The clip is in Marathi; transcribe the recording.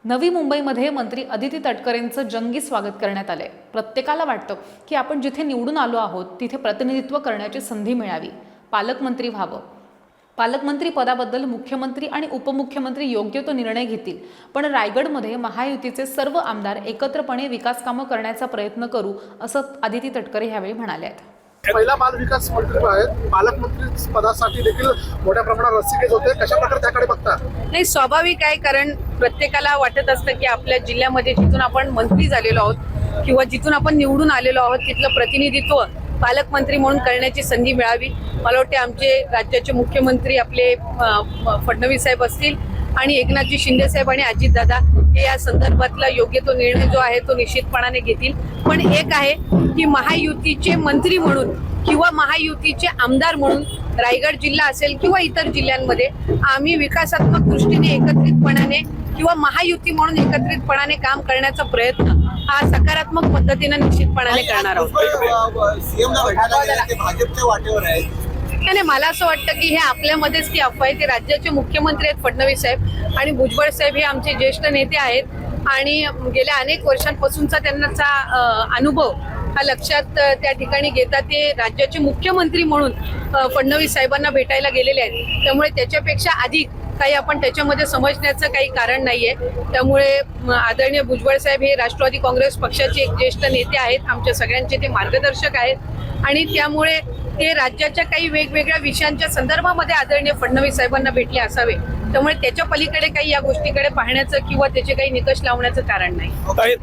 नवी मुंबईमध्ये मंत्री अदिती तटकरेंचं जंगी स्वागत करण्यात आलंय। प्रत्येकाला वाटतं की आपण जिथे निवडून आलो आहोत तिथे प्रतिनिधित्व करण्याची संधी मिळावी, पालकमंत्री व्हावं। पालकमंत्री पदाबद्दल मुख्यमंत्री आणि उपमुख्यमंत्री योग्य तो निर्णय घेतील, पण रायगडमध्ये महायुतीचे सर्व आमदार एकत्रपणे विकास कामं करण्याचा प्रयत्न करू, असं अदिती तटकरे यावेळी म्हणाले आहेत। पहिला बालविकास मंत्री आहेत, पालकमंत्री पदासाठी देखील मोठ्या प्रमाणात रस्सीखेच होते, कशा प्रकारे त्याकडे बघता? नाही, स्वाभाविक आहे, कारण प्रत्येकाला वाटत असतं की आपल्या जिल्ह्यामध्ये जिथून आपण मंत्री झालेलो आहोत किंवा जिथून आपण निवडून आलेलो आहोत तिथलं प्रतिनिधित्व पालकमंत्री म्हणून करण्याची संधी मिळावी। मला वाटते आमचे राज्याचे मुख्यमंत्री आपले फडणवीस साहेब असतील आणि एकनाथजी शिंदे साहेब आणि अजितदादा हे या संदर्भातला योग्य तो निर्णय जो आहे तो निश्चितपणाने घेतील। पण एक आहे की महायुतीचे मंत्री म्हणून किंवा महायुतीचे आमदार म्हणून रायगड जिल्हा असेल किंवा इतर जिल्ह्यांमध्ये आम्ही विकासात्मक दृष्टीने एकत्रितपणाने किंवा महायुती म्हणून एकत्रितपणाने काम करण्याचा प्रयत्न हा सकारात्मक पद्धतीने निश्चितपणाने करणार आहोत। नाही, मला असं वाटतं की हे आपल्यामध्येच ती अफवा आहे। ते राज्याचे मुख्यमंत्री आहेत फडणवीस साहेब आणि भुजबळ साहेब हे आमचे ज्येष्ठ नेते आहेत आणि गेल्या अनेक वर्षांपासूनचा त्यांचा अनुभव हा लक्षात त्या ठिकाणी घेतात। ते राज्याचे मुख्यमंत्री म्हणून फडणवीस साहेबांना भेटायला गेलेले आहेत, त्यामुळे त्याच्यापेक्षा अधिक काही आपण त्याच्यामध्ये समजण्याचं काही कारण नाहीये। त्यामुळे आदरणीय भुजबळ साहेब हे राष्ट्रवादी काँग्रेस पक्षाचे एक ज्येष्ठ नेते आहेत, आमच्या सगळ्यांचे ते मार्गदर्शक आहेत आणि त्यामुळे ते राज्याच्या काही वेगवेगळ्या विषयांच्या संदर्भामध्ये आदरणीय फडणवीस साहेबांना भेटले असावे। त्यामुळे त्याच्या पलीकडे काही या गोष्टीकडे पाहण्याचं किंवा त्याचे काही निकष लावण्याचं कारण नाही।